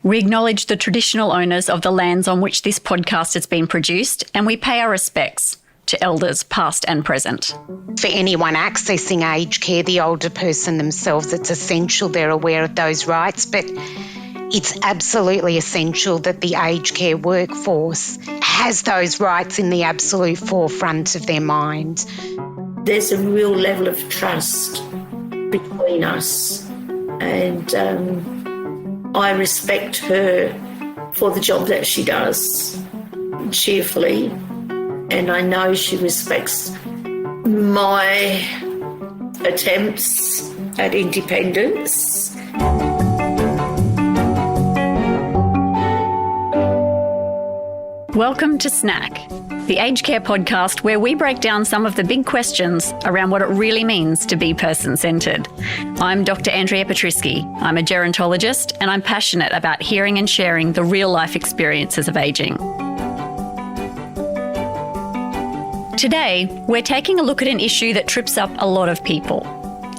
We acknowledge the traditional owners of the lands on which this podcast has been produced, and we pay our respects to elders past and present. For anyone accessing aged care, the older person themselves, it's essential they're aware of those rights, but it's absolutely essential that the aged care workforce has those rights in the absolute forefront of their mind. There's a real level of trust between us, and I respect her for the job that she does cheerfully, and I know she respects my attempts at independence. Welcome to Snack, the aged care podcast where we break down some of the big questions around what it really means to be person-centred. I'm Dr. Andrea Petrisky. I'm a gerontologist and I'm passionate about hearing and sharing the real-life experiences of ageing. Today, we're taking a look at an issue that trips up a lot of people,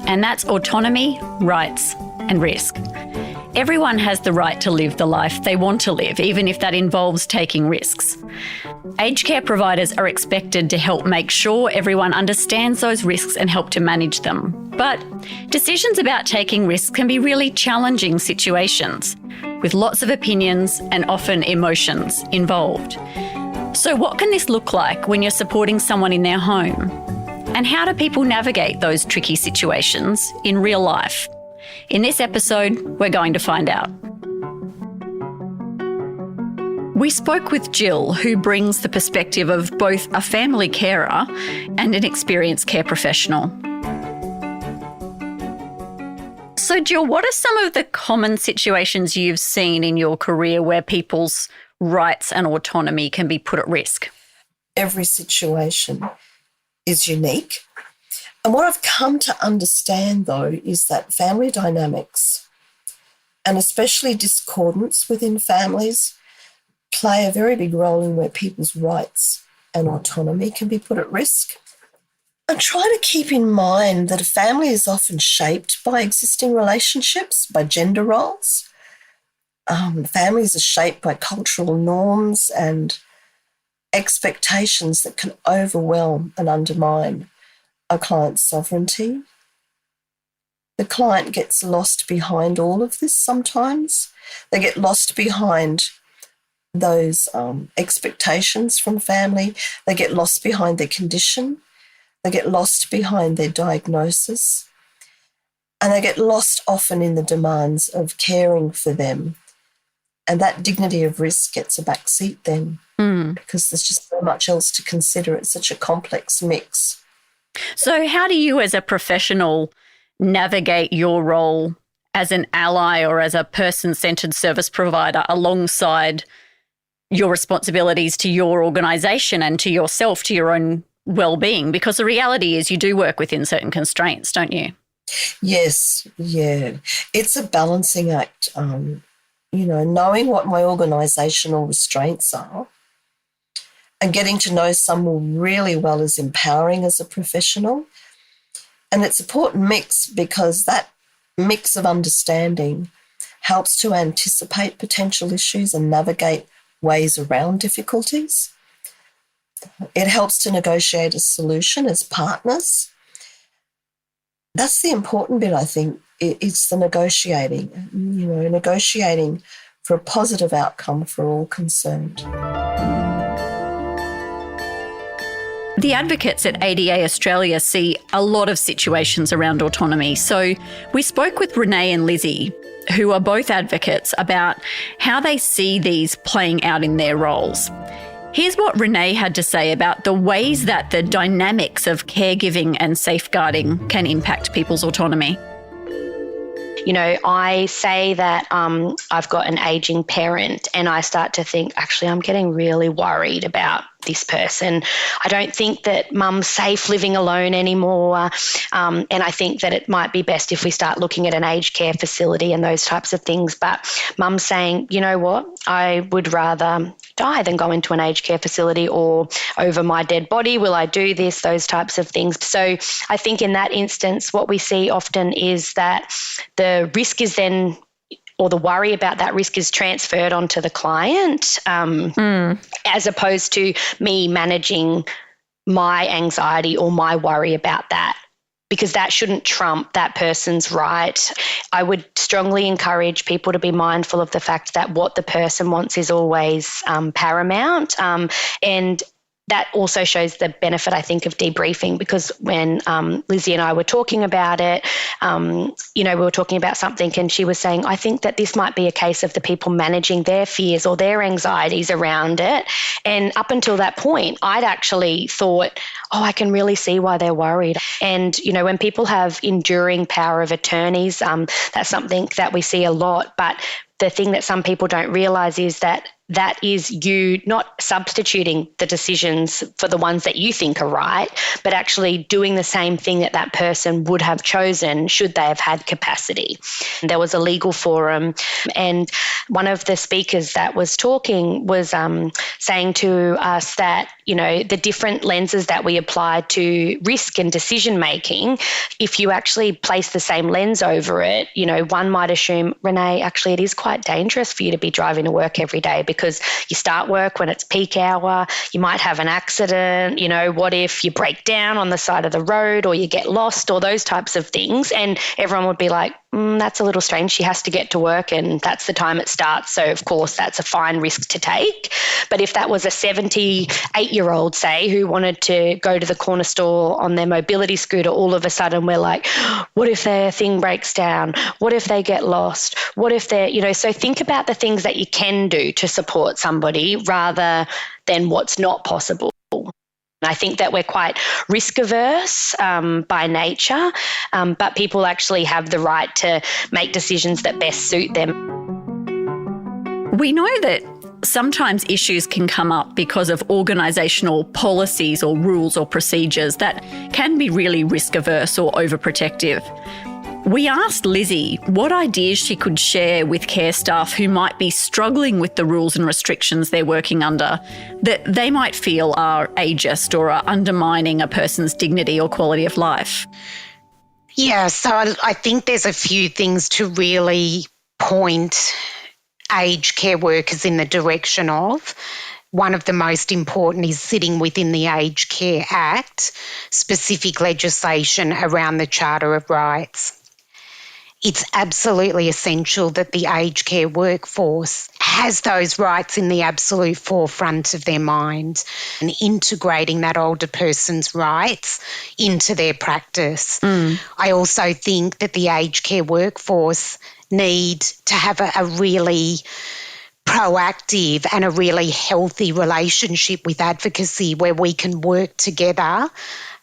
and that's autonomy, rights, and risk. Everyone has the right to live the life they want to live, even if that involves taking risks. Aged care providers are expected to help make sure everyone understands those risks and help to manage them. But decisions about taking risks can be really challenging situations, with lots of opinions and often emotions involved. So what can this look like when you're supporting someone in their home? And how do people navigate those tricky situations in real life? In this episode, we're going to find out. We spoke with Jill, who brings the perspective of both a family carer and an experienced care professional. So, Jill, what are some of the common situations you've seen in your career where people's rights and autonomy can be put at risk? Every situation is unique. And what I've come to understand, though, is that family dynamics, and especially discordance within families, play a very big role in where people's rights and autonomy can be put at risk. And try to keep in mind that a family is often shaped by existing relationships, by gender roles. Families are shaped by cultural norms and expectations that can overwhelm and undermine a client's sovereignty. The client gets lost behind all of this sometimes. They get lost behind those expectations from family. They get lost behind their condition. They get lost behind their diagnosis. And they get lost often in the demands of caring for them. And that dignity of risk gets a backseat then because there's just so much else to consider. It's such a complex mix. So how do you as a professional navigate your role as an ally or as a person-centred service provider alongside your responsibilities to your organisation and to yourself, to your own well-being? Because the reality is you do work within certain constraints, don't you? Yes, yeah. It's a balancing act, knowing what my organisational restraints are and getting to know someone really well is empowering as a professional. And it's an important mix because that mix of understanding helps to anticipate potential issues and navigate ways around difficulties. It helps to negotiate a solution as partners. That's the important bit, I think. It's the negotiating, negotiating for a positive outcome for all concerned. The advocates at ADA Australia see a lot of situations around autonomy. So we spoke with Renee and Lizzie, who are both advocates, about how they see these playing out in their roles. Here's what Renee had to say about the ways that the dynamics of caregiving and safeguarding can impact people's autonomy. You know, I say that I've got an aging parent and I start to think, actually, I'm getting really worried about this person. I don't think that mum's safe living alone anymore. And I think that it might be best if we start looking at an aged care facility and those types of things. But mum's saying, you know what, I would rather die than go into an aged care facility, or over my dead body, will I do this, those types of things. So I think in that instance, what we see often is that the risk is then or the worry about that risk is transferred onto the client, as opposed to me managing my anxiety or my worry about that, because that shouldn't trump that person's right. I would strongly encourage people to be mindful of the fact that what the person wants is always paramount. And that also shows the benefit, I think, of debriefing, because when Lizzie and I were talking about it, we were talking about something and she was saying, I think that this might be a case of the people managing their fears or their anxieties around it. And up until that point, I'd actually thought, I can really see why they're worried. And, when people have enduring power of attorneys, that's something that we see a lot. But the thing that some people don't realise is that is you not substituting the decisions for the ones that you think are right, but actually doing the same thing that person would have chosen should they have had capacity. There was a legal forum, and one of the speakers that was talking was saying to us that, the different lenses that we apply to risk and decision making, if you actually place the same lens over it, one might assume, Renee, actually it is quite dangerous for you to be driving to work every day, because you start work when it's peak hour, you might have an accident, what if you break down on the side of the road or you get lost, or those types of things. And everyone would be like, that's a little strange. She has to get to work and that's the time it starts. So of course that's a fine risk to take. But if that was a 78-year-old, say, who wanted to go to the corner store on their mobility scooter, all of a sudden we're like, what if their thing breaks down? What if they get lost? What if they're, so think about the things that you can do to support somebody rather than what's not possible. I think that we're quite risk averse by nature, but people actually have the right to make decisions that best suit them. We know that sometimes issues can come up because of organisational policies or rules or procedures that can be really risk averse or overprotective. We asked Lizzie what ideas she could share with care staff who might be struggling with the rules and restrictions they're working under that they might feel are ageist or are undermining a person's dignity or quality of life. Yeah, so I think there's a few things to really point aged care workers in the direction of. One of the most important is sitting within the Aged Care Act, specific legislation around the Charter of Rights. It's absolutely essential that the aged care workforce has those rights in the absolute forefront of their mind, and integrating that older person's rights into their practice. I also think that the aged care workforce need to have a really proactive and a really healthy relationship with advocacy, where we can work together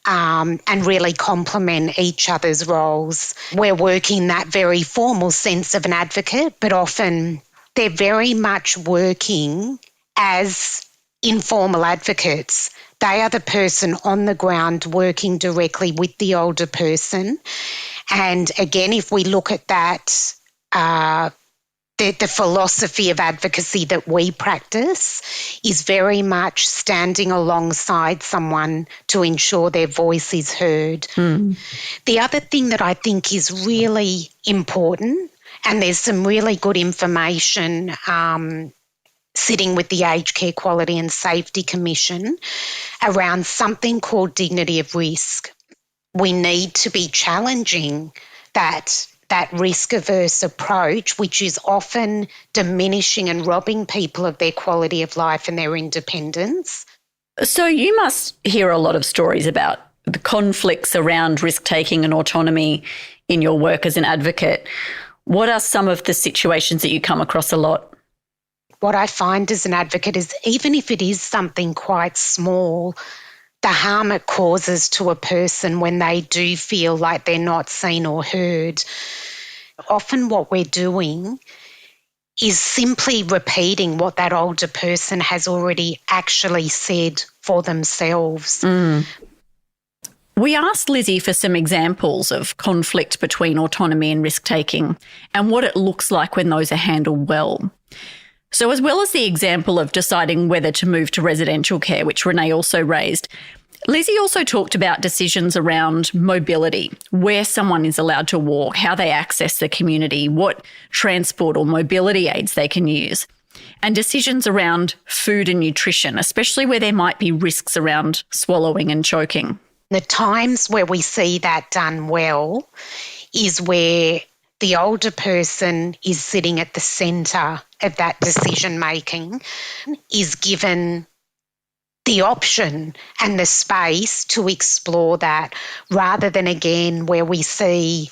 and really complement each other's roles. We're working that very formal sense of an advocate, but often they're very much working as informal advocates. They are the person on the ground working directly with the older person. And again, if we look at that, the philosophy of advocacy that we practice is very much standing alongside someone to ensure their voice is heard. The other thing that I think is really important, and there's some really good information sitting with the Aged Care Quality and Safety Commission around something called dignity of risk. We need to be challenging that risk-averse approach, which is often diminishing and robbing people of their quality of life and their independence. So you must hear a lot of stories about the conflicts around risk-taking and autonomy in your work as an advocate. What are some of the situations that you come across a lot? What I find as an advocate is, even if it is something quite small, the harm it causes to a person when they do feel like they're not seen or heard. Often what we're doing is simply repeating what that older person has already actually said for themselves. We asked Lizzie for some examples of conflict between autonomy and risk-taking and what it looks like when those are handled well. So as well as the example of deciding whether to move to residential care, which Renee also raised, Lizzie also talked about decisions around mobility, where someone is allowed to walk, how they access the community, what transport or mobility aids they can use, and decisions around food and nutrition, especially where there might be risks around swallowing and choking. The times where we see that done well is where the older person is sitting at the centre of that decision making, is given the option and the space to explore that, rather than again where we see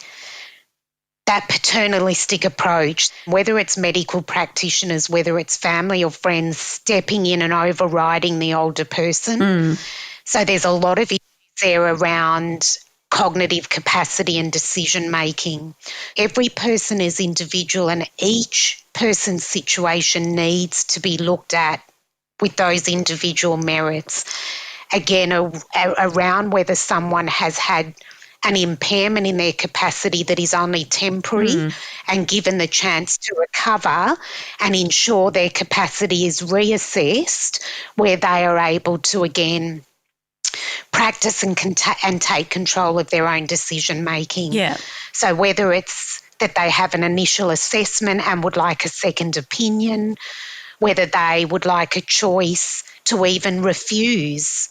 that paternalistic approach, whether it's medical practitioners, whether it's family or friends, stepping in and overriding the older person. So there's a lot of issues there around cognitive capacity and decision making. Every person is individual and each person's situation needs to be looked at with those individual merits. Again, around whether someone has had an impairment in their capacity that is only temporary and given the chance to recover and ensure their capacity is reassessed, where they are able to again practice and take control of their own decision making. Yeah. So whether it's that they have an initial assessment and would like a second opinion, whether they would like a choice to even refuse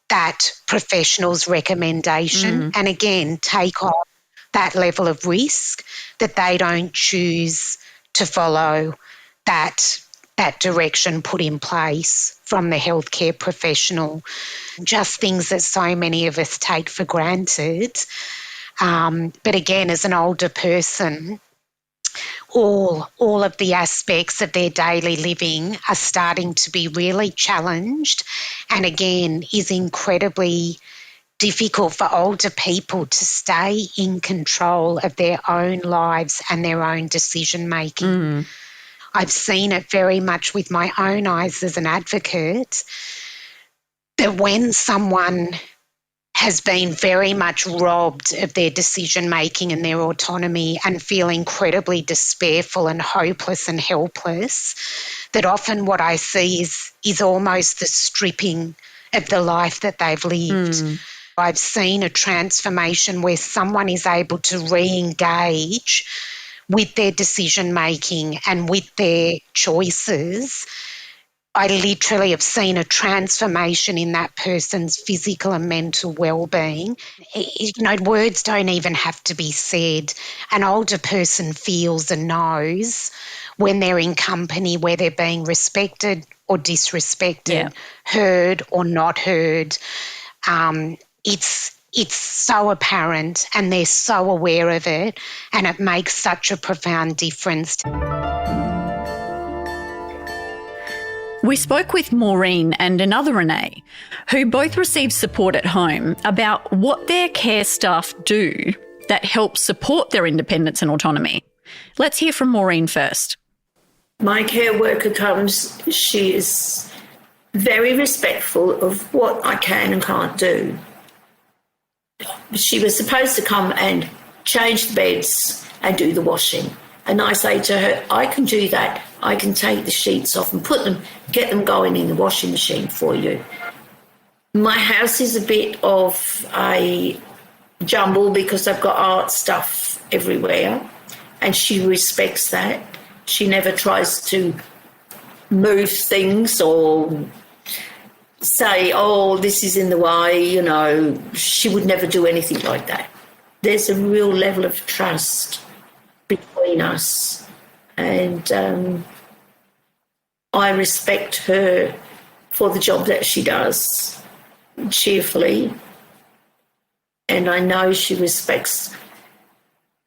that professional's recommendation and again take on that level of risk that they don't choose to follow that direction put in place from the healthcare professional. Just things that so many of us take for granted. But again, as an older person, all of the aspects of their daily living are starting to be really challenged, and again is incredibly difficult for older people to stay in control of their own lives and their own decision making. I've seen it very much with my own eyes as an advocate that when someone has been very much robbed of their decision-making and their autonomy and feel incredibly despairful and hopeless and helpless, that often what I see is almost the stripping of the life that they've lived. I've seen a transformation where someone is able to re-engage with their decision-making and with their choices. I literally have seen a transformation in that person's physical and mental well-being. Words don't even have to be said. An older person feels and knows when they're in company where they're being respected or disrespected, heard or not heard. It's so apparent and they're so aware of it, and it makes such a profound difference. We spoke with Maureen and another Renee, who both received support at home, about what their care staff do that helps support their independence and autonomy. Let's hear from Maureen first. My care worker comes, she is very respectful of what I can and can't do. She was supposed to come and change the beds and do the washing. And I say to her, I can do that. I can take the sheets off and get them going in the washing machine for you. My house is a bit of a jumble because I've got art stuff everywhere, and she respects that. She never tries to move things or say, oh, this is in the way, She would never do anything like that. There's a real level of trust between us, and I respect her for the job that she does cheerfully, and I know she respects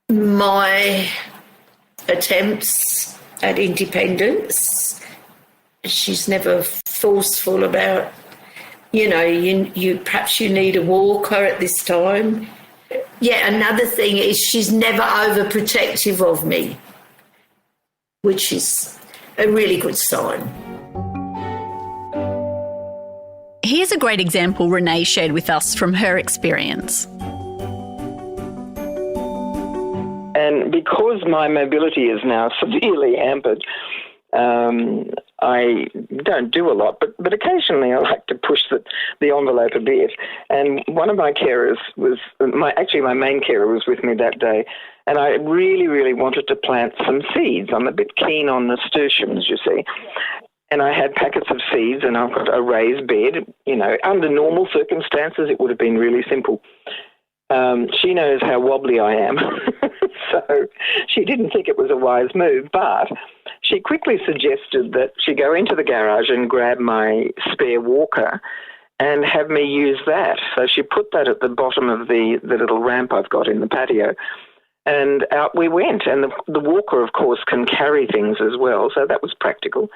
my attempts at independence. She's never forceful about, you perhaps you need a walker at this time. Yeah, another thing is she's never overprotective of me, which is a really good sign. Here's a great example Renee shared with us from her experience. And because my mobility is now severely hampered, I don't do a lot, but occasionally I like to push the envelope a bit. And one of my carers was, my main carer was with me that day, and I really, really wanted to plant some seeds. I'm a bit keen on nasturtiums, you see. And I had packets of seeds, and I've got a raised bed. You know, under normal circumstances, it would have been really simple. She knows how wobbly I am, so she didn't think it was a wise move, but she quickly suggested that she go into the garage and grab my spare walker and have me use that. So she put that at the bottom of the little ramp I've got in the patio, and out we went. And the walker, of course, can carry things as well, so that was practical.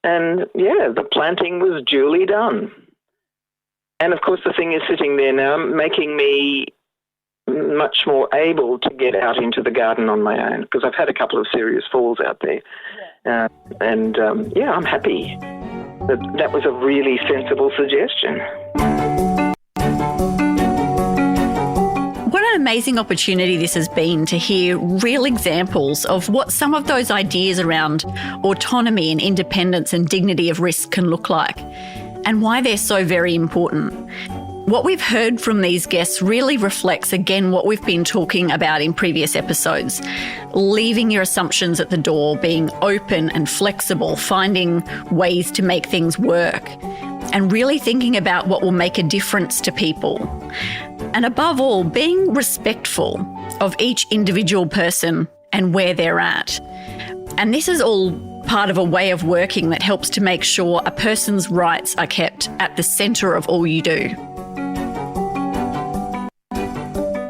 And, yeah, the planting was duly done. And, of course, the thing is sitting there now, making me much more able to get out into the garden on my own, because I've had a couple of serious falls out there. I'm happy that was a really sensible suggestion. What an amazing opportunity this has been to hear real examples of what some of those ideas around autonomy and independence and dignity of risk can look like, and why they're so very important. What we've heard from these guests really reflects, again, what we've been talking about in previous episodes. Leaving your assumptions at the door, being open and flexible, finding ways to make things work, and really thinking about what will make a difference to people. And above all, being respectful of each individual person and where they're at. And this is all part of a way of working that helps to make sure a person's rights are kept at the centre of all you do.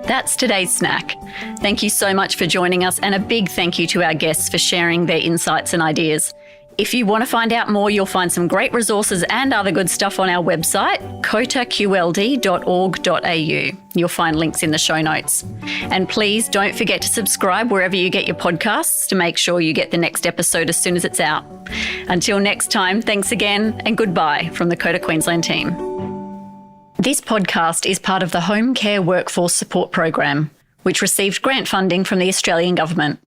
That's today's snack. Thank you so much for joining us, and a big thank you to our guests for sharing their insights and ideas. If you want to find out more, you'll find some great resources and other good stuff on our website, cotaqld.org.au. You'll find links in the show notes. And please don't forget to subscribe wherever you get your podcasts to make sure you get the next episode as soon as it's out. Until next time, thanks again and goodbye from the COTA Queensland team. This podcast is part of the Home Care Workforce Support Program, which received grant funding from the Australian Government.